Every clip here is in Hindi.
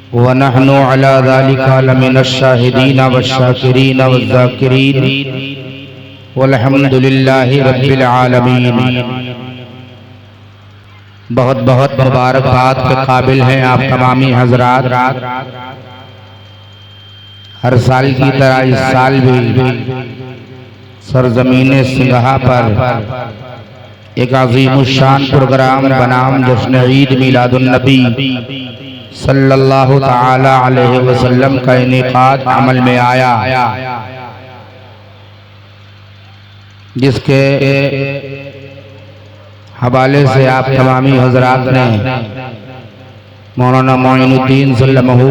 व नहनु अला ज़ालिका लमिनश शाहिदीन वश्शाकिरीन वज़्ज़ाकिरीन वल्हम्दुलिल्लाहि रब्बिल आलमीन। बहुत बहुत मुबारकबाद के काबिल हैं आप तमामी हजरात। हर साल की तरह इस साल भी सरजमीन सिंघा पर एक अज़ीमुश्शान प्रोग्राम बनाम जश्न ईद मिलादुन नबी सल्लल्लाहु ताला अलैहि वसल्लम का इनेकाद अमल में आया, जिसके हवाले से आप तमामी हजरात ने मौलाना मोइनुद्दीन सल्लमहु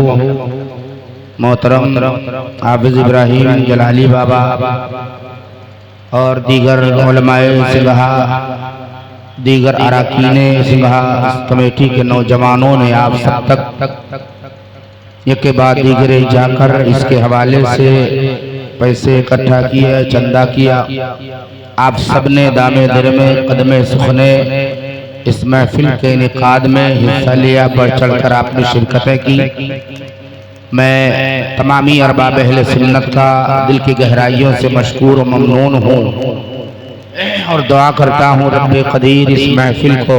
मोहतरम हाफिज इब्राहिम जलाली बाबा और दीगर उलमाए सिंघा, दीगर अराकीने सिंघा कमेटी के नौजवानों ने आप सब तक एक के बाद दीगरे जाकर इसके हवाले से पैसे इकट्ठा किए, चंदा किया। आप सब ने दामे दिल में कदमे सुखने इस महफिल के इनेकाद में हिस्सा लिया, बढ़ चढ़कर आपने शिरकतें की। मैं तमामी अरबाब अहले सुन्नत का दिल की गहराइयों से मशकूर और ममनून हूँ और दुआ करता हूँ रब्बे कदीर इस महफिल को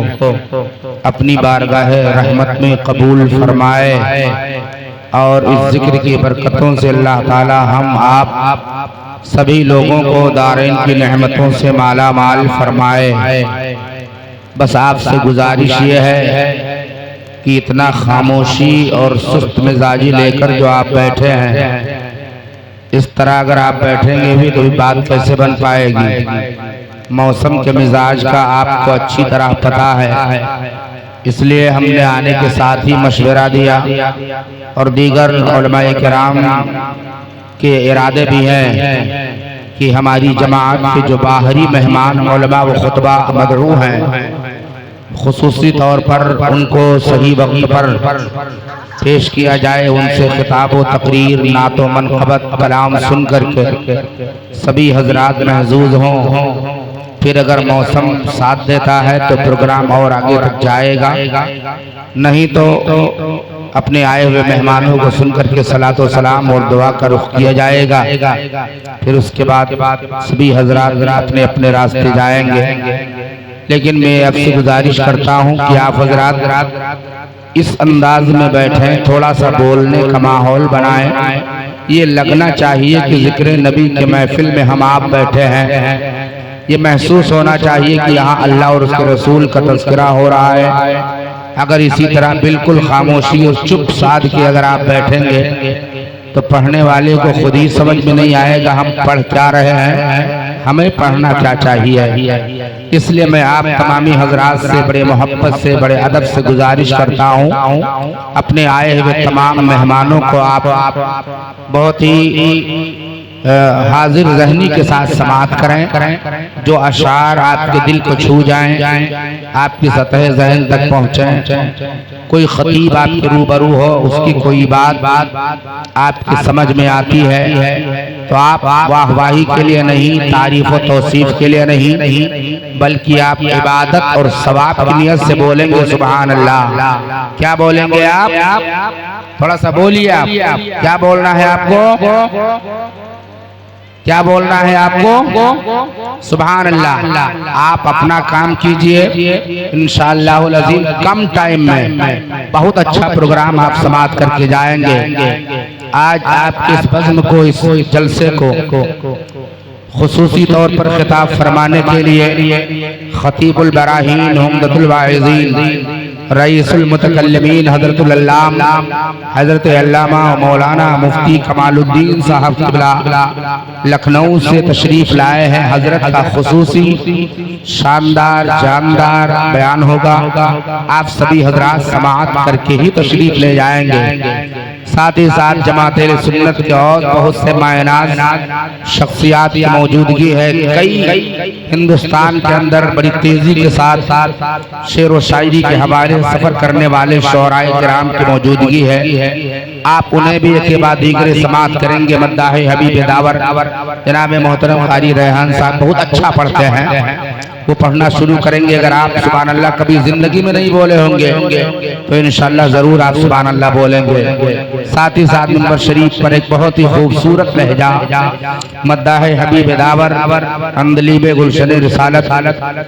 अपनी बारगाह रहमत में कबूल फरमाए और इस जिक्र की बरकतों से अल्लाह ताला हम आप सभी लोगों को दारैन की नेमतों से माला माल फरमाए। बस आपसे गुजारिश ये है कि इतना खामोशी और सुस्त मिजाजी लेकर जो आप बैठे हैं, इस तरह अगर आप बैठेंगे भी तो बात कैसे बन पाएगी। मौसम के मिजाज का आपको अच्छी तरह पता है, इसलिए हमने आने के साथ ही मशवरा दिया और दीगर उलमाए किराम के इरादे भी हैं कि हमारी जमात के जो बाहरी मेहमान उलमा व खुतबा मदरू हैं, खुसूसी तौर पर उनको सही वक्त पर पेश किया जाए। उनसे खिताब व तकरीर, नातो मनक़बत, कलाम सुन करके सभी हजरात महजूज हों। फिर अगर मौसम साथ देता है तो प्रोग्राम और आगे तक जाएगा, नहीं तो अपने आए हुए मेहमानों को सुन करके सलातो सलाम और दुआ का रुख किया जाएगा। फिर उसके बाद सभी हजरात अपने अपने रास्ते जाएंगे। लेकिन मैं आपसे गुजारिश करता हूं कि आप हजरात इस अंदाज में बैठें, थोड़ा सा बोलने का माहौल बनाएं। ये लगना चाहिए कि जिक्र नबी के महफिल में हम आप बैठे हैं। ये महसूस होना चाहिए कि यहाँ अल्लाह और उसके रसूल का तज़किरा हो रहा है। अगर इसी तरह बिल्कुल खामोशी और चुप साध के अगर आप बैठेंगे तो पढ़ने वाले को खुद ही समझ में नहीं आएगा हम पढ़ क्या रहे हैं, हमें पढ़ना क्या चाहिए। इसलिए मैं आप तमामी हजरात से बड़े मोहब्बत से, बड़े अदब से गुजारिश करता हूँ, अपने आए हुए तमाम मेहमानों को आप बहुत ही हाजिर रहनी के साथ समाअत करें। जो अशार आपके दिल को छू जाएं, आपकी सतह ज़हन तक पहुँचें। कोई खतीब आपके रूबरू हो, उसकी कोई बात आपकी समझ में आती है तो आप वाहवाही के लिए नहीं, तारीफ और तौसीफ के लिए नहीं, बल्कि आप इबादत और सवाब की नियत से बोलेंगे सुभान अल्लाह। क्या बोलेंगे आप? थोड़ा सा बोलिए आप। क्या बोलना है आपको? क्या बोलना है आपको? सुभान अल्लाह। आप अपना काम कीजिए, इंशाअल्लाह अज़ीम कम टाइम में बहुत अच्छा प्रोग्राम आप समाअत करके जाएंगे। आज आपके इस बज़्म को, इस जलसे को खुसूसी तौर पर खिताब फरमाने के लिए खतीबुल बराहीन, उम्दतुल वाइज़ीन, रईसुल मुतकल्लिमीन हज़रतुल अल्लामा हज़रत अल्लामा मौलाना मुफ्ती कमालुद्दीन साहब क़िबला लखनऊ से तशरीफ़ लाए हैं। हज़रत का खुसूसी शानदार जानदार बयान होगा। आप सभी हजरात समाअत करके ही तशरीफ़ ले जाएंगे। साथ ही साथ जमात सुन्नत के और बहुत से मायनात शख्सियात की मौजूदगी है। कई हिंदुस्तान के अंदर बड़ी तेजी के साथ शेर व शायरी के हवाले सफर करने वाले शोराए किराम की मौजूदगी है। आप उन्हें भी एक बाद दीगरे समाअत करेंगे। मद्दाह हबीब दावर जनाब मोहतरम कारी रेहान साहब बहुत अच्छा पढ़ते हैं वो पढ़ना शुरू करेंगे। अगर आप सुभान अल्लाह कभी जिंदगी में नहीं बोले होंगे तो इंशाअल्लाह जरूर आप सुभान अल्लाह बोलेंगे। साथ ही साथ मिंबर शरीफ पर एक बहुत ही खूबसूरत लहजा मद्दाह हबीब दावर अंदलीब गुलशन रिसालत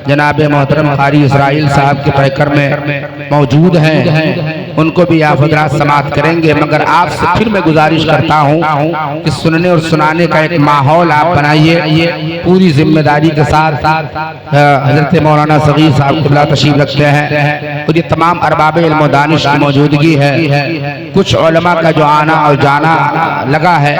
जनाब मोहतरम कारी इसराइल साहब के पैकर में मौजूद हैं, उनको भी आप हजरात समाअत करेंगे। मगर आपसे फिर मैं गुजारिश करता हूँ कि सुनने और सुनाने का एक माहौल आप बनाइए, पूरी जिम्मेदारी के साथ। हजरत मौलाना सगीर साहब क़िबला तशरीफ रखते हैं और ये तमाम अरबाब इल्म व दानिश की मौजूदगी है। कुछ उलमा का जो आना और जाना लगा है,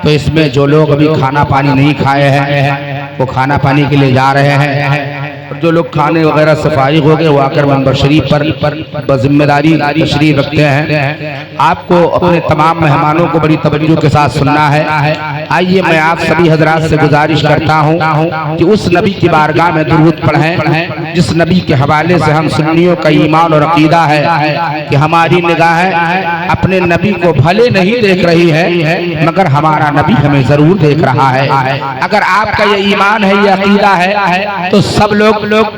तो इसमें जो लोग अभी खाना पानी नहीं खाए हैं वो खाना पानी के लिए जा रहे हैं, और जो लोग खाने वगैरह से फारिग हो गए वो आकर मिंबर शरीफ पर बजिम्मेदारी तशरीफ रखते हैं। आपको अपने तमाम मेहमानों को बड़ी तवज्जो के साथ सुनना है। आइए मैं आप सभी हजरात से गुजारिश करता हूँ कि उस नबी की बारगाह में दुरूद पढ़ें जिस नबी के हवाले से हम सुन्नियों का ईमान और अकीदा है कि हमारी निगाहें अपने नबी को भले नहीं देख रही है मगर हमारा नबी हमें जरूर देख रहा है। अगर आपका ये ईमान है, ये अकीदा है, तो सब लोग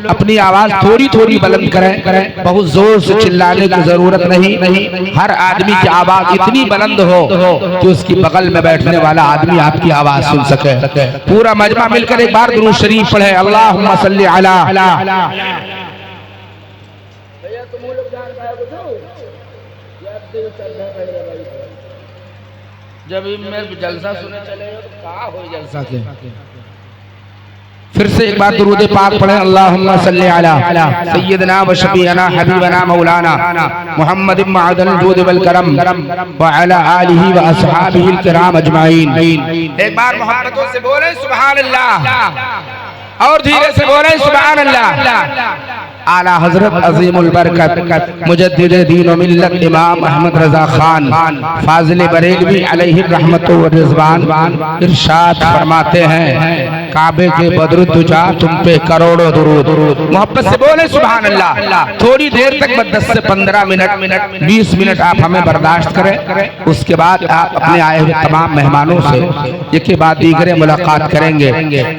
अपनी आवाज थोड़ी थोड़ी बुलंद करें, बहुत जोर से चिल्लाने की जरूरत नहीं। हर आदमी की आवाज इतनी बुलंद हो कि उसकी बगल में बैठने वाला आदमी आपकी आवाज सुन सके। पूरा मजमा मिलकर एक बार दुरूद शरीफ पढ़े, अल्लाहुम्मा सल्ली अला। जब जलसा सुने चले तो कहाँ हो जलसा के। फिर से एक बार दुरूद पाक पढ़े, अल्लाहुम्मा सल्ली अला सय्यदना व शफीअना हबीबना मौलाना मुहम्मद मअदल जूद वल करम व अला आलिहि व अस्हाबिहिल किराम अजमाइन। एक बार मोहब्बतों से बोले सुभान अल्लाह, और धीरे से बोले सुभान अल्लाह। आला हजरत अजीमुल बरकत मुजद्दिद दीन व मिल्लत इमाम अहमद रजा खान फाजिल बरेलवी अलैहि रहमतु व रिज़वान इरशाद फरमाते हैं, काबे के बदरुद्दुजा तुम पे करोड़ों दुरूद। मोहब्बत से बोले सुभान अल्लाह। थोड़ी देर तक 10 से 15 मिनट 20 मिनट आप हमें बर्दाश्त करें, उसके बाद आप अपने आए हुए तमाम मेहमानों से एक बाद दीगरे मुलाकात करेंगे।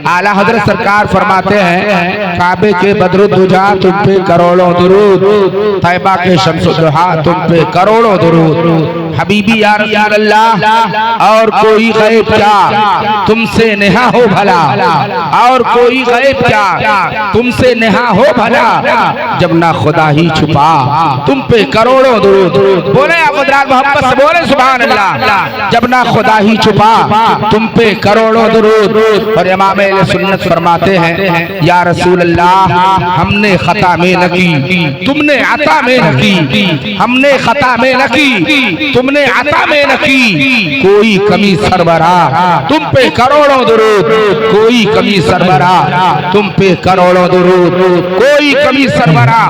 आला हजरत सरकार फरमाते हैं, काबे के बदरुद्दुजा तुम पे करोड़ों दुरूद, तैबा के शम्सुद्दुहा तुम पे करोड़ों दुरूद। हबीबी या रसूल अल्लाह, और कोई गैब क्या तुमसे नेहा हो भला, और कोई गैब क्या तुमसे नेहा हो भला, जब ना खुदा ही छुपा तुम पे करोड़ों दुरूद। बोले आप हज़रात मोहब्बत से बोले सुभान अल्लाह। जब ना खुदा ही छुपा तुम पे करोड़ों दुरूद। और इमाम अहले सुन्नत फरमाते हैं, या रसूल अल्लाह, हमने खता में न की तुमने अता में न की, हमने खता में न की तुमने अता में न की, कोई कमी सरबरा तुम पे करोड़ों दुरूद, कोई कमी सरबरा तुम पे करोड़ों दुरूद, कोई कमी सरबरा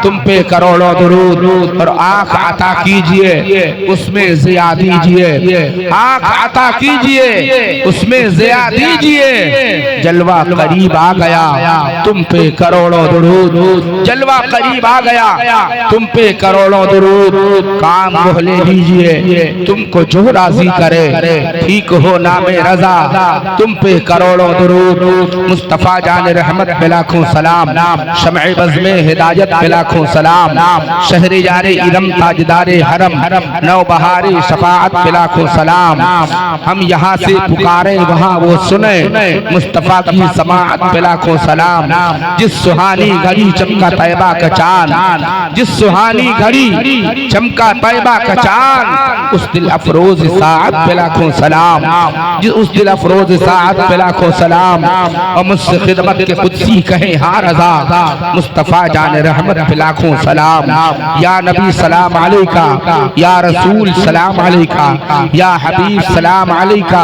तुम पे करोड़ों दुरूद। और आँख अता कीजिए उसमें ज़िया दीजिए, आँख अता कीजिए उसमें ज़िया दीजिए, जलवा करीब आ गया तुम पे करोड़ों दुरूद, जलवा करीब आ गया तुम पे करोड़ों दुरूद। काम बोले दीजिए तुमको जो राजी करे, ठीक हो नामे रजा तुम पे करोड़ों दुरूद। मुस्तफा जान रहमत पे लाखों सलाम, शमए बज़्मे हिदायत पे लाखों सलाम, शहरियारे इरम ताजदारे हरम, नौबहारे शफाअत पे लाखों सलाम। हम यहाँ से पुकारे वहाँ वो सुने, मुस्तफा की समाअत पे लाखों सलाम। जिस सुहानी घड़ी चमका तैबा का चांद, जिस सुहानी घड़ी चमका तैबा का चांद, उस दिल अफरोज साअत पे लाखों सलाम, उस दिल अफरोज साअत पे लाखों सलाम। और मुझसे खिदमत के कुदसी कहे हाँ रजा, मुस्तफा जान रहमत पे लाखों सलाम। या नबी सलाम अलैका, या रसूल सलाम अलैका, या हबीब सलाम अलैका,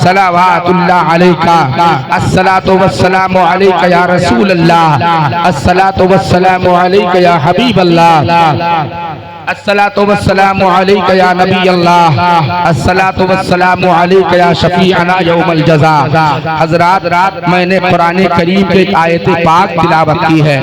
सलावातुल्लाह अलैका, अस्सलातु वस्सलामु अलैका या रसूल अल्लाह, अस्सलातु वस्सलामु अलैका या हबीब अल्लाह, अस्सलातु वस्सलामु अलैका या नबी अल्लाह, अस्सलातु वस्सलामु अलैका या शफीअना यौमल जज़ा। हज़रात, मैंने कुरान करीम के आयत पाक तिलावत की है।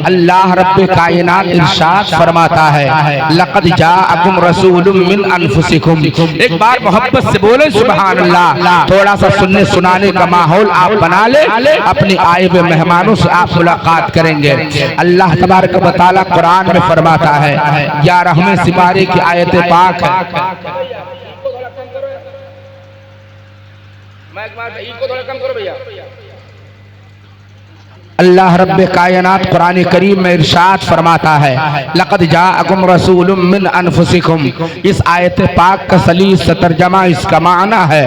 अल्लाह रब्बे कायनात इरशाद फरमाता है, लक़द जाअकुम रसूलुम मिन अनफुसिकुम। एक बार मोहब्बत से बोले सुभान अल्लाह। थोड़ा सा सुनने सुनाने का माहौल आप बना ले, अपने आए हुए मेहमानों से आप मुलाकात करेंगे। अल्लाह तबारक व तआला कुरान में फरमाता है, 11वें सिपारे की आयत पाक है। अल्लाह रब्बे कायनात कुरान करीम में इरशाद फरमाता है, लक़द जाअकुम रसूलुम मिन अनफुसिकुम। इस आयत पाक का सलीस तर्जमा इसका माना है,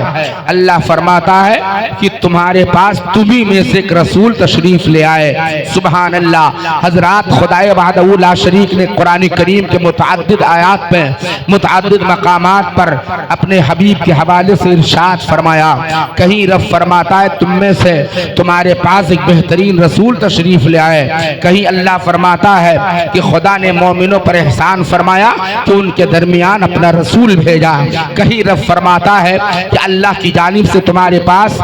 अल्लाह फरमाता है कि तुम्हारे पास तुम्ही में से एक रसूल तशरीफ ले आए। सुभान अल्लाह। हजरात, खुदाए वहदहू ला शरीक ने कुरान करीम के मुतअद्दिद आयात में मुतअद्दिद मकामात पर अपने हबीब के हवाले से इरशाद फरमाया। कहीं रब फरमाता है तुम में से तुम्हारे पास एक बेहतरीन रसूल तशरीफ ले आए। कहीं अल्लाह फरमाता है कि खुदा ने मोमिनों पर एहसान फरमाया कि उनके दरमियान अपना रसूल भेजा। कहीं रब फरमाता है कि अल्लाह की जानिब से तुम्हारे पास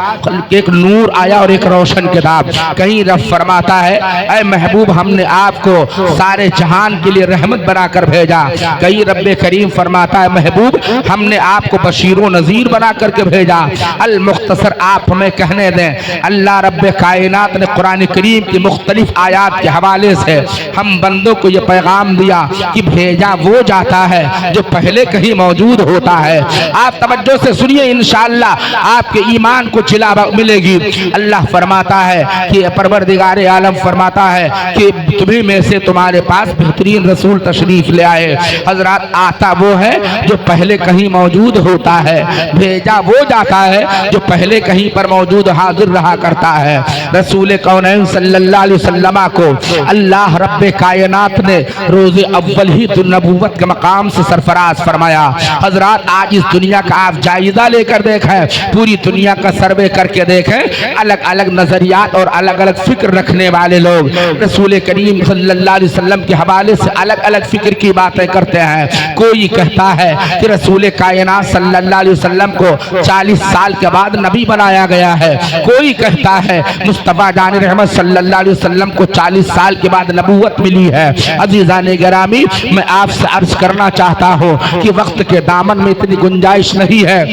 एक नूर आया और एक रोशन किताब। कहीं रब फरमाता है, ऐ महबूब हमने आपको सारे जहान के लिए रहमत बनाकर भेजा। कहीं रब्बे करीम फरमाता है, महबूब हमने आपको बशीर व नज़ीर बना करके भेजा। अल मुख्तसर आप हमें कहने दें, अल्लाह रब्बे कायनात ने कुरान करीम की मुख्तलिफ आयात के हवाले से हम बंदों को ये पैगाम दिया कि भेजा वो जाता है जो पहले कहीं मौजूद होता है। आप तवज्जो से सुनिए, इंशाअल्लाह आपके ईमान को चिला मिलेगी। अल्लाह फरमाता है कि परवरदिगार आलम फरमाता है कि तुम्ही में से तुम्हारे पास बेहतरीन रसूल तशरीफ ले आए। हजरात, आता वो है जो पहले कहीं मौजूद होता है, भेजा वो जाता है जो पहले कहीं पर मौजूद हाजिर रहा करता है। रसूल कौनैन सल्लल्लाहु अलैहि वसल्लम को अल्लाह रब्बे कायनात ने रोज़े अव्वल ही नबूवत के मकाम से सरफराज फरमाया। हजरात, आज इस दुनिया का आप जायजा लेकर देखें, पूरी दुनिया का सर्वे करके देखें, अलग अलग नजरियात और अलग अलग फिक्र रखने वाले लोग रसूल करीम सल्लल्लाहु अलैहि वसल्लम के हवाले से अलग अलग फिक्र की बातें करते हैं। कोई कहता है कि रसूल कायनात सल्लल्लाहु अलैहि वसल्लम को 40 साल के बाद नबी बनाया गया है। कोई कहता है मुस्तफा जान रहमत सल्लल्लाहु अलैहि वसल्लम को 40 साल के बाद नबूवत मिली है। अजीज़ाने गिरामी, मैं आपसे अर्ज करना चाहता हूँ कि वक्त के दामन में इतनी गुंजाइश नहीं है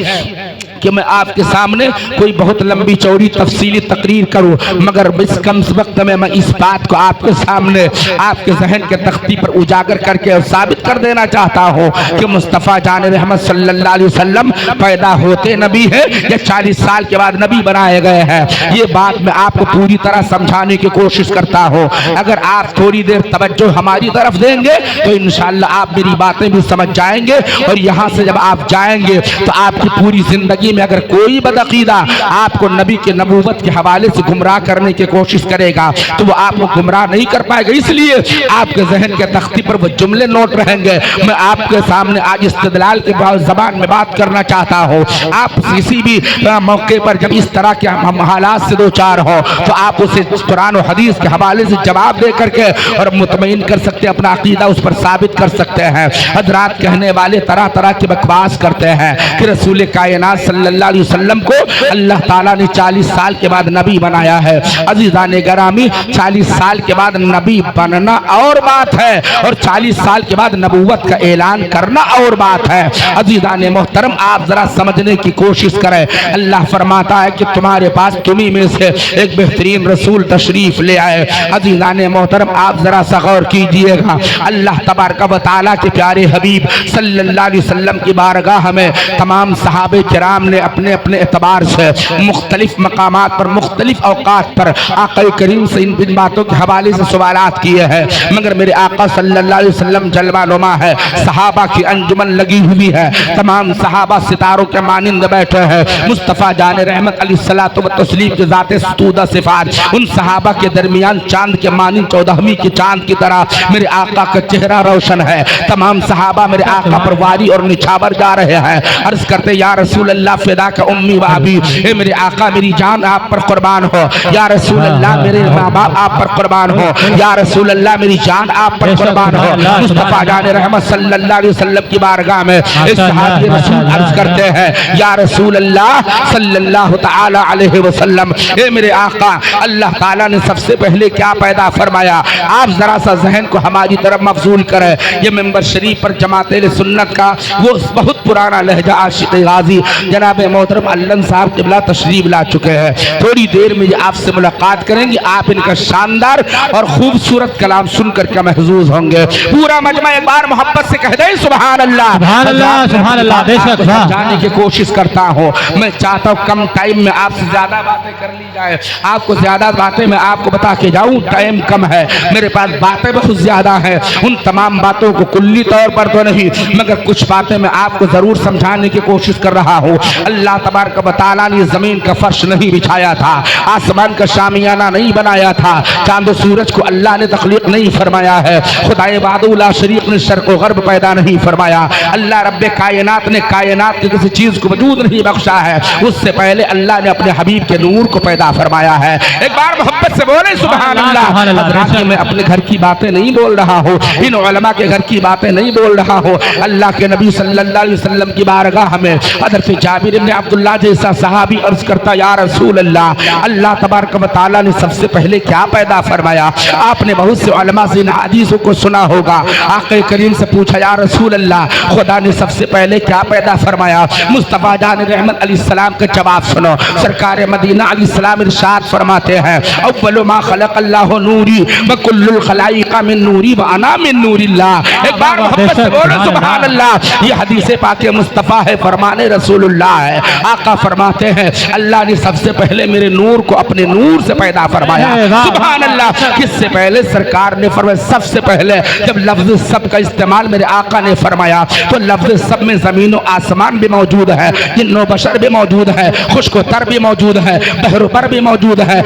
कि मैं आपके सामने कोई बहुत लंबी चौड़ी तफसीली तकरीर करूं, मगर इस कम वक्त में मैं इस बात को आपके सामने आपके जहन के तख्ती पर उजागर करके और साबित कर देना चाहता हूं कि मुस्तफ़ा जान रहमत सल्लल्लाहु अलैहि वसल्लम पैदा होते नबी है या 40 साल के बाद नबी बनाए गए हैं। ये बात मैं आपको पूरी तरह समझाने की कोशिश करता हूँ। अगर आप थोड़ी देर तवज्जो हमारी तरफ देंगे तो इंशाअल्लाह आप मेरी बातें भी समझ जाएंगे, और यहाँ से जब आप जाएंगे तो आपकी पूरी जिंदगी में अगर कोई बदअकीदा आपको नबी के नबूवत के हवाले से गुमराह करने की कोशिश करेगा तो वो आपको गुमराह नहीं कर पाएगा। इसलिए आपके जहन के तख्ती पर वो जुमले नोट रहेंगे। मैं आपके सामने आज इस्तेदलाल के ज़बान में बात करना चाहता हूँ। आप किसी भी मौके पर जब इस तरह के हम हालात से दो चार हो तो आप उसे कुरान और हदीस के हवाले से जवाब दे करके और मुतमईन कर सकते हैं, अपना अकीदा उस पर साबित कर सकते हैं। हजरात, कहने वाले तरह तरह की बकवास करते हैं कि रसूल कायनात सल्लल्लाहु अलैहि वसल्लम को अल्लाह ताला ने 40 साल के बाद नबी बनाया है। अज़ीज़ाने गिरामी, 40 साल के बाद नबी बनना और बात है और 40 साल के बाद नबूवत का ऐलान करना और बात है। अज़ीज़ाने मोहतरम, आप जरा समझने की कोशिश करें। अल्लाह फरमाता है कि तुम्हारे पास तुम्ही में से एक बेहतरीन रसूल तशरीफ ले आए। अज़ीज़ाने मोहतरम, आप जरा सा गौर कीजिएगा। अल्लाह तबारक व तआला के प्यारे हबीब सल्लल्लाहु अलैहि वसल्लम की बारगाह में तमाम सहाबे किराम ने अपने अपने एतबार से मुख्तलिफ मकामात पर मुख्तलिफ औकात पर आका करीम से इन बातों के हवाले से सवालात किए हैं, मगर मेरे आका सल्लल्लाहु अलैहि वसल्लम जलवा नुमा है। सहाबा की अंजुमन लगी हुई है, तमाम सहाबा सितारों के मानिंद बैठे हैं। मुस्तफ़ा जान रहमत अलैहिस्सलातु व तस्लीम के ज़ाते सतूदा सिफात, उन सहाबा के दरमियान चांद के मानिंद 14वीं की चांद की तरह मेरे आका का चेहरा रोशन है। तमाम सहाबा मेरे आका पर वारी और निछावर जा रहे हैं। अर्ज करते या रसूल अल्लाह फिदा का उम्मी व अबी, ए मेरे आका मेरी जान आप पर कुर्बान हो। या रसूल अल्लाह मेरे माँ बाप आप पर कुर्बान हो। या रसूल अल्लाह मेरी जान आप पर कुर्बान हो। मुस्तफा जान रहमत सल्लल्लाहु अलैहि वसल्लम की बारगाह में इस सहाबी रसूल अर्ज करते हैं, या रसूल अल्लाह सल्लल्लाहु तआला अलैहि वसल्लम, ए मेरे आका अल्लाह ताला ने सबसे पहले क्या पैदा फरमाया? आप जरा सा जहन को हमारी तरफ मफजूल करें। ये मेंबर शरीफ पर जमात सुन्नत का वो बहुत पुराना लहजा आशिक गाजी जनाब मोहतरम अल्लन साहब किबला तशरीफ ला चुके हैं। थोड़ी देर में आपसे मुलाकात करेंगे, आप इनका शानदार और खूबसूरत कलाम सुनकर क्या महजूज होंगे। पूरा मजमा एक बार मोहब्बत से कह दे सुभान अल्लाह, सुभान अल्लाह, सुभान अल्लाह। बेशक जाने की कोशिश करता हूँ, मैं चाहता हूँ कम टाइम में आपसे ज्यादा बातें कर ली जाए, आपको ज्यादा बातें मैं आपको बता के जाऊँ, टाइम कम है मेरे पास, बातें बहुत ज्यादा हैं। उन तमाम बातों को कुल्ली तौर पर तो नहीं, मगर कुछ बातें मैं आपको जरूर समझाने की कोशिश कर रहा हूँ। अल्लाह तबारक व तआला ने जमीन का फर्श नहीं बिछाया था, आसमान का शामियाना नहीं बनाया था, चांद सूरज को अल्लाह ने तख्लीक नहीं फरमाया है, खुदाए वादुल्ला शरीफ ने शर्क व गर्ब पैदा नहीं फरमाया, अल्लाह रब्बे कायनात ने कायनात की किसी चीज को वजूद नहीं बख्शा है, उससे पहले अल्लाह ने अपने हबीब के नूर को पैदा फरमाया है। एक बार मोहब्बत से बोले सुभान अल्लाह। मैं अपने घर की बातें नहीं बोल रहा हूँ, इन उलमा के घर की बातें नहीं बोल रहा हूँ, अल्लाह के नबी सल्लल्लाहु अलैहि वसल्लम की बारगाह में हज़रत जाबिर इब्न अब्दुल्लाह जैसा सहाबी अर्ज करता, या रसूल अल्लाह, अल्लाह तबारक व तआला ने सबसे पहले क्या पैदा फरमाया? आपने बहुत से उलमा से इन हदीसों को सुना होगा। आक़ा करीम से पूछा, या रसूल अल्लाह, खुदा ने सबसे पहले क्या पैदा फरमाया? मुस्तफ़ा जान रहमत अलैहिस्सलाम का जवाब सुनो। सरकार मदीना अलैहिस्सलाम इरशाद फरमाते हैं, अव्वलु मा खलक़ल्लाहु नूरी व कुल्लुल खलाइक़ मिन नूरी व अना मिन नूरिल्लाह। एक बार मोहब्बत से बोलो सुभान अल्लाह। ये हदीस पाक मुस्तफ़ा है, फरमाने रसूलुल्लाह है। आका फरमाते हैं, अल्लाह ने सबसे पहले मेरे नूर को अपने नूर से पैदा फरमाया। सुभान अल्लाह। किससे पहले? सरकार ने फरमाया सबसे पहले। जब लफ्ज़ सब का इस्तेमाल मेरे आका ने फरमाया तो लफ्ज़ सब में ज़मीन और आसमान भी मौजूद है, जिन्नो बशर भी मौजूद है, खुश्क तर भी मौजूद है, बहर पर भी मौजूद है,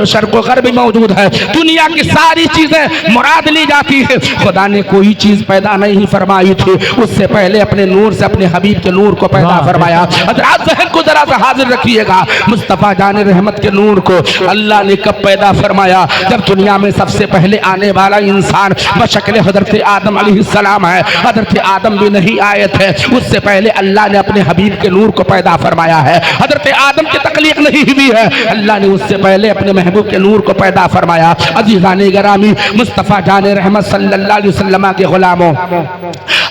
शर्क़ ग़र्ब भी मौजूद है, दुनिया की सारी चीजें मुराद ली जाती है। खुदा ने कोई चीज पैदा नहीं फरमाई थी, उससे पहले अपने नूर से अपने हबीब के नूर को पैदा फरमाया। हज़रात ज़हन को जरा सा हाजिर रखिएगा, मुस्तफ़ा जान रहमत के नूर को अल्लाह ने कब पैदा फरमाया? जब दुनिया में सबसे पहले आने वाला इंसान बशक्ल हज़रत आदम अलैहिस्सलाम है, हज़रत आदम भी नहीं आए थे, उससे पहले अल्लाह ने अपने हबीब के नूर को पैदा फरमाया है। हज़रत आदम की तकलीफ नहीं हुई है, अल्लाह ने उससे पहले अपने महबूब के नूर को पैदा फरमाया। अज़ीज़ाने गिरामी, मुस्तफ़ा जान रहमत सल्लल्लाहु अलैहि वसल्लम के गुलामों,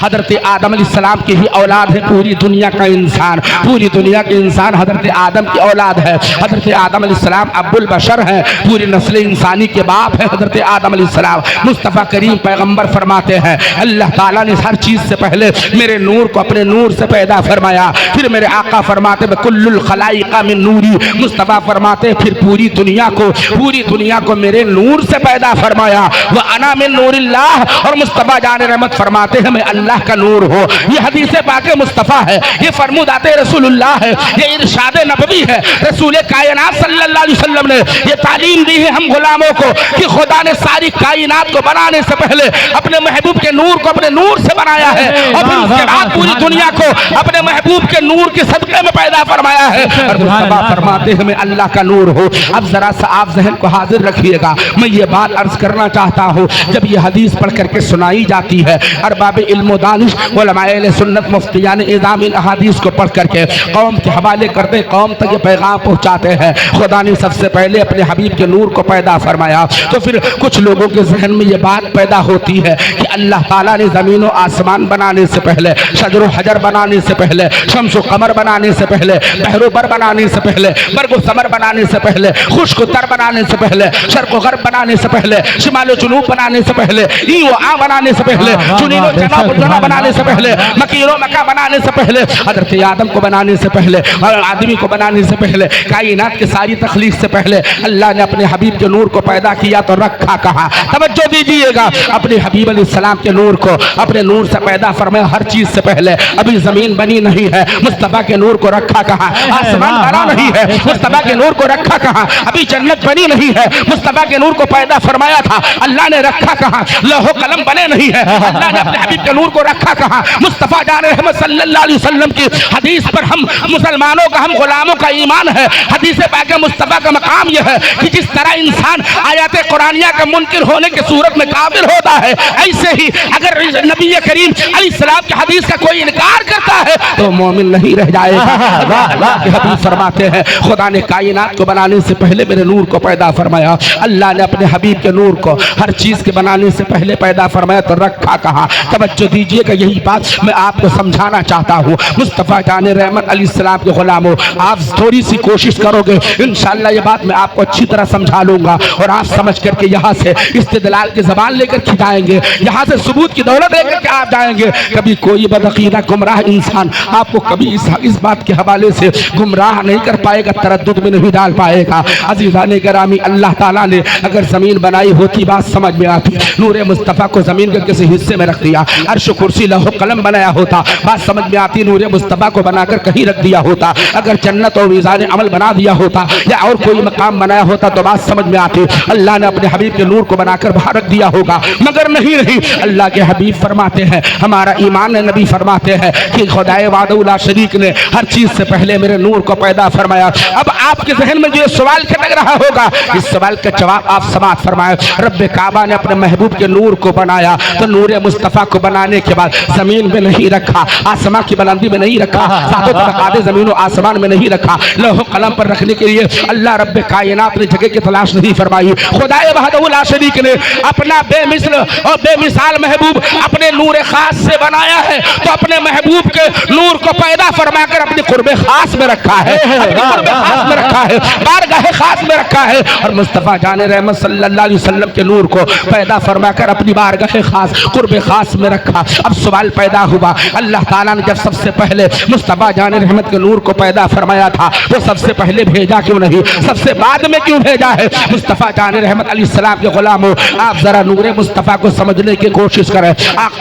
हज़रत आदम अलैहिस्सलाम की ही औलाद है पूरी दुनिया का इंसान, पूरी दुनिया के इंसान हज़रत आदम की औलाद है। हज़रत आदम अलैहिस्सलाम अब्बुल बशर है, पूरी नस्ल इंसानी के बाप है हज़रत आदम अलैहिस्सलाम। मुस्तफ़ा करीम पैगंबर फरमाते हैं, अल्लाह ताला ने हर चीज़ से पहले मेरे नूर को अपने नूर से पैदा फरमाया। फिर मेरे आका फरमाते कुल्लुल खलाइक़ मिन नूरी, मुस्तफ़ा फरमाते फिर पूरी दुनिया को मेरे नूर से पैदा फरमाया। वह अना मिन नूरिल्लाह, और मुस्तफ़ा जान रहमत फरमाते हैं मैं अल्लाह का नूर हो। ये हदीस पाक मुस्तफ़ा है, ये फरमुदाते रसूलुल्लाह है, ये इरशाद नबवी है। रसूल कायनात सल्लल्लाहु अलैहि वसल्लम ने ये तालीम दी है हम गुलामों को कि खुदा ने सारी कायनात को बनाने से पहले अपने महबूब के नूर को अपने नूर से बनाया है, और फिर उसके बाद पूरी दुनिया को अपने महबूब के नूर के सदक़े में पैदा फरमाया है। और मुस्तफ़ा फरमाते हैं मैं अल्लाह का नूर हो। अब जरा सा आप ज़हन को हाजिर रखिएगा, मैं ये बात अर्ज करना चाहता हूँ, जब ये हदीस पढ़ करके सुनाई जाती है, अरबाब इल्म दानिश उलमाए अहले सुन्नत मुफ्तियान इज़ाम इन अहादीस को पढ़ करके कौम के हवाले करते, कौम तक ये पैगाम पहुँचाते हैं खुदा ने सबसे पहले अपने हबीब के नूर को पैदा फरमाया। तो फिर कुछ लोगों के जहन में ये बात पैदा होती है कि अल्लाह ताला ने ज़मीन और आसमान बनाने से पहले, शजर हजर बनाने से पहले, शम्स कमर बनाने से पहले, बहरो बर बनाने से पहले, बरगो समर बनाने से पहले, खुश्क तर बनाने से पहले, शर्क़ ग़र्ब बनाने से पहले, शिमाल जुनूब बनाने से पहले, ई व आ बनाने से पहले, चुनीनो जना बनाने से पहले, मकीरो मका बनाने से पहले, हज़रत आदम को बनाने से पहले और आदमी को बनाने से पहले, कायनात की सारी तख्लीक से पहले अल्लाह ने अपने हबीब के नूर को पैदा किया तो रखा कहाँ? तवज्जो दीजिएगा, अपने हबीब अलैहिस्सलाम के नूर को अपने नूर से पैदा फरमाया हर चीज से पहले। अभी जमीन बनी नहीं है, मुस्तफ़ा के नूर को रखा कहाँ? आसमान बना नहीं है, मुस्तफ़ा के नूर को रखा कहाँ? अभी जन्नत बनी नहीं है, मुस्तफ़ा के नूर को पैदा फरमाया था, अल्लाह ने रखा कहाँ? लौह कलम बने नहीं है, अल्लाह ने अपने हबीब के नूर को रखा कहाँ? मुस्तफ़ा जान रहमत सल्लल्लाहु अलैहि वसल्लम की हदीस पर हम मुसलमानों का, हम गुलामों का ईमान है। हदीस पाक मुस्तफ़ा का मकाम यह है कि जिस तरह इंसान आयत कुरानिया का मुनकिर होने की सूरत में काबिल होता है, ऐसे ही अगर नबी करीम अलैहिस्सलाम की हदीस का कोई इनकार करता है तो मोमिन नहीं रह जाएगा। हदीस फरमाते हैं खुदा ने कायनात को बनाने से पहले मेरे नूर को पैदा फरमाया। अल्लाह ने अपने हबीब के नूर को हर चीज के बनाने से पहले पैदा फरमाया, तो रखा कहाँ? तवज्जो दीजिएगा, यही बात मैं आपको समझाना चाहता हूँ। मुस्तफ़ा जान रहमत अलैहिस्सलाम के गुलामों, आप थोड़ी सी कोशिश करोगे इंशाअल्लाह ये बात मैं आपको अच्छी तरह समझा लूंगा और आप समझ करके यहाँ से इस्तिदलाल की ज़बान लेकर खिंचाएंगे, यहाँ से सबूत की दौलत लेकर के आप जाएंगे। कभी कोई बदअक़ीदा गुमराह इंसान आपको कभी इस बात के हवाले से गुमराह नहीं कर पाएगा, तरद्दुद में नहीं डाल पाएगा। अज़ीज़ान गिरामी, अल्लाह ताला ने अगर ज़मीन बनाई होती बात समझ में आती, नूर मुस्तफ़ा को ज़मीन के किसी हिस्से में रख दिया, अर्श कुर्सी लौह कलम बनाया होता, बात समझ में आती। नूर मुस्तफ़ा को बनाकर कहीं रख दिया होता, अगर जन्नत और मीज़ान अमल बना दिया होता या और कोई मकाम बनाया होता तो बात समझ में आती। अल्लाह ने अपने हबीब के नूर को बनाकर बाहर रख दिया होगा, मगर नहीं। अल्लाह के हबीब फरमाते हैं, हमारा ईमान है, नबी फरमाते हैं कि खुदाए वादउला शरीक ने हर चीज से पहले मेरे नूर को पैदा फरमाया। अब आपके जहन में जो सवाल खटक रहा होगा, इस सवाल का जवाब आप समाअत फरमाए। रब्बे काबा ने अपने महबूब के नूर को बनाया, तो नूर मुस्तफ़ा को बनाने के बाद जमीन में नहीं रखा, आसमान की बुलंदी में नहीं रखा, सातों तबक़ात ज़मीन और आसमान में नहीं रखा, लौह कलम पर रखने के लिए अल्लाह रब्बे कायनात ने जगह की तलाश नहीं फरमाई। खुदाए वहदहुल शरीक ने अपना बेमिसल और बेमिसाल महबूब अपने नूर खास से बनाया है, तो अपने महबूब के नूर को पैदा फरमाकर अपने कुर्बे खास में रखा है, अपने कुर्बे खास में रखा है, बारगाह खास में रखा है। और मुस्तफ़ा जान रहमत सल्लल्लाहु अलैहि वसल्लम के नूर को पैदा फरमाकर अपनी बारगाह खास, कुर्बे खास में रखा। अब सवाल पैदा हुआ, अल्लाह ताला ने जब सबसे पहले मुस्तफ़ा जान रहमत के नूर को पैदा फरमाया था, तो सबसे पहले भेजा क्यों नहीं, सबसे बाद में क्यों भेजा है? मुस्तफ़ा जान रहमत अलैहिस्सलाम के गुलामों, आप जरा नूर मुस्तफ़ा को समझने की कोशिश करें।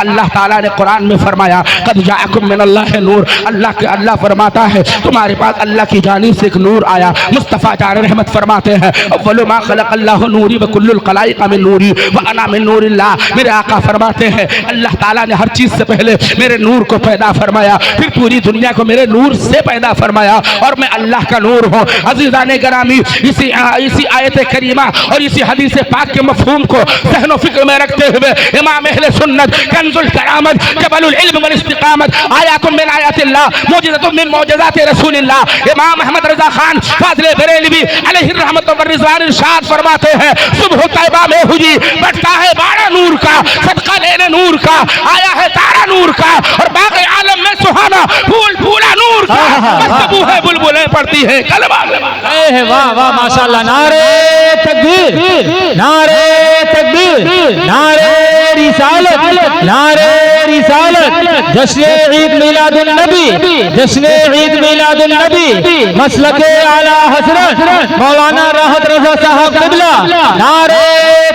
अल्लाह ताला ने कुरान में फरमाया, कद जाअकुम मिनल्लाहि नूर, अल्लाह फरमाता है तुम्हारे पास अल्लाह की जानिब से एक नूर आया। मुस्तफ़ा जान रहमत फरमाते हैं, अव्वलु मा खलक़ल्लाहु नूरी व कुल्लुल खलाइक़ मिन नूरी व अना मिन नूरिल्लाह। मेरे आका फरमाते हैं अल्लाह ताला ने हर चीज से पहले मेरे नूर को पैदा फरमाया, फिर पूरी दुनिया को मेरे नूर से पैदा फरमाया, और मैं अल्लाह का नूर हूँ। अज़ीज़ान गिरामी, इसी आयत करीमा और इसी हदीस पाक के मफ़हूम को ज़हन व फ़िक्र में रखते हुए इमाम अहले सुन्नत, कंज़ुल करामत, जबलुल इल्म वल इस्तिक़ामत, आयातुन मिन आयातिल्लाह, मौजिज़तुन मिन मौजिज़ाति रसूलिल्लाह, इमाम अहमद रज़ा खान फ़ाज़िल बरेलवी अलैहि रहमत व रिज़वान इरशाद फरमाते हैं, सुबह तैबा में हुई बटता है बाड़ा नूर का, सदका लेने नूर का, आया है तारा नूर का, और बाक़ी आलम में सुहाना फूल फूला नूर का, मस्तबू है बुलबुलें पड़ती है कलमा। वाह वाह माशाअल्लाह, नारे तकबीर, नारे तकबीर, नारे रिसालत, नारे रिसालत, जश्न ईद मिलादुन नबी, जश्न ईद मिलादुन नबी, मसलके आला हज़रत मौलाना राहत रज़ा साहब क़िबला, नारे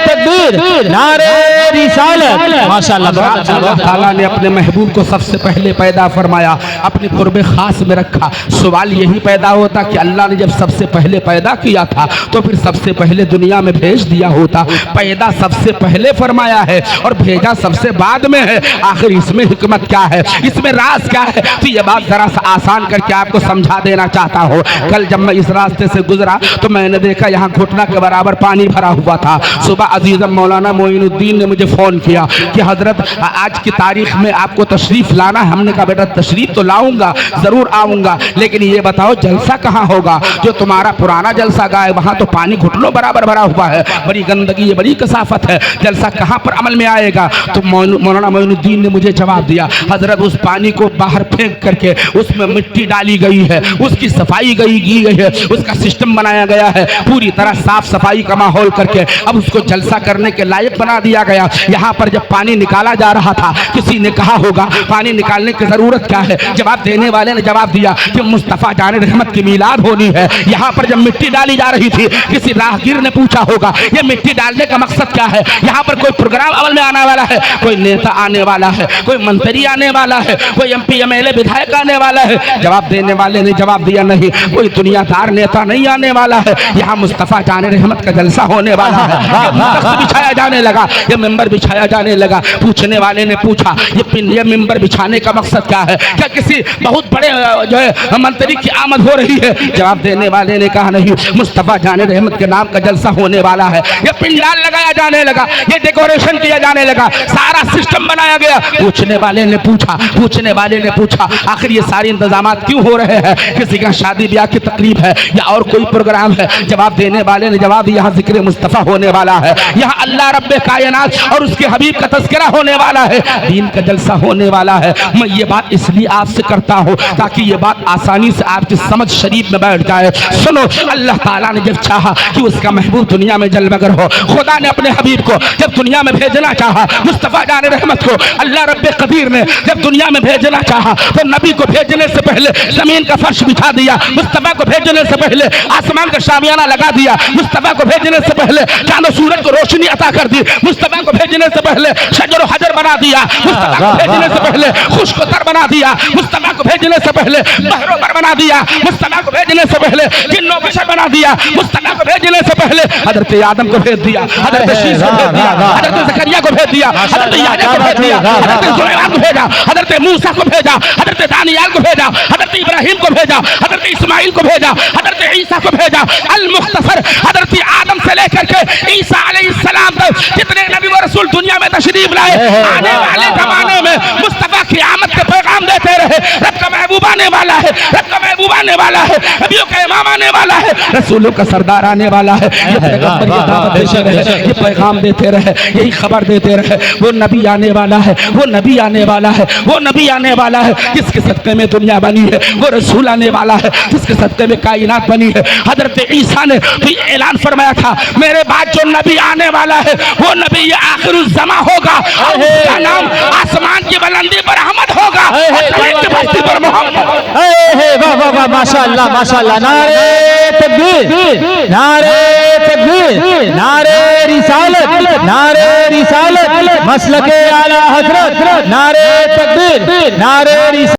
तकबीर, नारे रिसालत। माशाअल्लाह, अल्लाह ताला ने अपने महबूब को सबसे पहले पैदा फरमाया, अपने कुर्बे खास में रखा। सवाल यही पैदा होता कि अल्लाह ने जब सबसे पहले पैदा किया था तो फिर सबसे पहले दुनिया में भेज दिया होता। पैदा सबसे पहले फरमाया है और भेजा सबसे बाद में है, आखिर इसमें हिकमत क्या है, इसमें राज क्या है? तो ये बात जरा सा आसान करके आपको समझा देना चाहता हूँ। कल जब मैं इस रास्ते से गुजरा तो मैंने देखा यहाँ घुटना के बराबर पानी भरा हुआ था। सुबह अजीज़म मौलाना मोइनुद्दीन ने मुझे फ़ोन किया कि हज़रत आज की तारीख में आपको तशरीफ़ लाना। हमने कहा बेटा तशरीफ़ तो लाऊंगा, ज़रूर आऊँगा, लेकिन ये बताओ जलसा कहाँ होगा? जो तुम्हारा पुराना जलसा गाय वहाँ तो पानी घुटनों बराबर भरा हुआ है, बड़ी गंदगी है, बड़ी कसाफत है, जलसा कहाँ पर अमल में आएगा? तो मौलाना मोइनुद्दीन ने मुझे जवाब दिया, हज़रत उस पानी को बाहर फेंक करके उसमें मिट्टी डाली गई है, उसकी सफाई की गई है, उसका सिस्टम बनाया गया है, पूरी तरह साफ सफाई का माहौल करके अब उसको जलसा करने के लायक बना दिया गया। यहाँ पर जब पानी निकाला जा रहा था किसी ने कहा होगा पानी निकालने की ज़रूरत क्या है? जवाब देने वाले ने जवाब दिया, कि मुस्तफ़ा जान रहमत की मीलाद होनी है। यहाँ पर जब मिट्टी डाली जा रही थी, किसी राहगीर ने पूछा होगा ये मिट्टी डालने का मकसद क्या है, यहाँ पर कोई प्रोग्राम अमल में आने वाला है, कोई नेता आने वाला है, कोई मंत्री आने वाला है, कोई MP MLA विधायक आने वाला है। जवाब देने वाले ने जवाब दिया नहीं, कोई दुनियादार नेता नहीं आने वाला है, यहाँ मुस्तफ़ा जान रहमत का जलसा होने वाला है। तख्त बिछाया जाने लगा, ये मिंबर बिछाया जाने लगा। पूछने वाले ने पूछा ये मिंबर बिछाने का मकसद क्या है, क्या किसी बहुत बड़े जो है मंत्री की आमद हो रही है? जवाब देने वाले ने कहा नहीं, मुस्तफ़ा जान रहमत के नाम का जलसा होने वाला है। ये पिंडाल लगाया जाने लगा, ये डेकोरेशन किया जाने लगा, सारा सिस्टम बनाया गया। पूछने वाले ने पूछा आखिर ये सारे इंतजाम क्यों हो रहे हैं? किसी का शादी ब्याह की तकलीफ है या और कोई प्रोग्राम है? जवाब देने वाले ने जवाब दिया, यहाँ जिक्र मुस्तफ़ा होने वाला है, यहाँ अल्लाह रब्बे कायनात और उसके हबीब का तज़किरा होने वाला है, दीन का जलसा होने वाला है। मैं ये बात इसलिए आपसे करता हूँ ताकि ये बात आसानी से आपकी समझ शरीफ में बैठ जाए। सुनो, अल्लाह ताला ने जब चाहा कि उसका महबूब दुनिया में जलमगर हो, खुदा ने अपने हबीब को जब दुनिया में भेजना चाहा, मुस्तफ़ा जान रहमत को अल्लाह रब्बे कदीर ने जब दुनिया में भेजना चाहा तो नबी को भेजने से पहले जमीन का फर्श बिछा दिया, मुस्तफ़ा को भेजने से पहले आसमान का शामियाना लगा दिया, मुस्तफ़ा को भेजने से पहले चांद सूरज को रोशनी अता कर दी, मुस्तफ़ा को भेजने से पहले शजर व हजर बना दिया, मुस्तफ़ा को भेजने से पहले खुश्क तर बना दिया, मुस्तफ़ा को भेजने से पहले बहरो बर बना दिया, मुस्तफ़ा को भेजने से पहले जिन्नो बशर बना दिया, मुस्तफ़ा को भेजने से पहले हज़रत आदम को भेज दिया, हज़रत शीश को भेज दिया, हज़रत ज़करिया को भेज दिया, हज़रत याह्या को भेज दिया, हज़रत सुलैमान को भेजा, हज़रत मूसा को भेजा, हज़रत दानियाल को भेजा, हज़रत इब्राहिम को भेजा, हज़रत इस्माइल को भेजा, हज़रत ईसा को भेजा। अल मुख्तसर हज़रत आदम से लेकर के ईसा अलैहिस्सलाम तक जितने नबी व रसूल दुनिया में तशरीफ लाए, आने वाले जमाने में मुस्तफ़ा क़यामत के पैगाम देते रहे। रब का महबूब आने वाला है, रब का महबूब आने वाला है, नबियों का इमाम आने वाला है, रसूलों का सरदार आने वाला है। ये पैगंबर ये दावत देते रहे, ये पैगाम देते रहे, यही खबर देते रहे, वो नबी आने वाला है, वो नबी आने वाला है, वो नबी आने वाला है, किसके सदक़े में दुनिया बनी है, वो रसूल आने वाला है, किसके सदक़े में कायनात बनी है। हज़रत ईसा ने तो ऐलान फरमाया था, मेरे बाद जो नबी आने वाला है वो नबी ये आखिरुल ज़मा होगा और उसका नाम आसमान की बुलंदी पर अहमद होगा, बस्ती पर मोहम्मद। वाह वाह वाह, माशाअल्लाह माशाअल्लाह, नारे तकबीर, नारे तकबीर, नारे रिसालत, नारे रिसालत, मसलके आला हज़रत, नारे तकबीर, नारे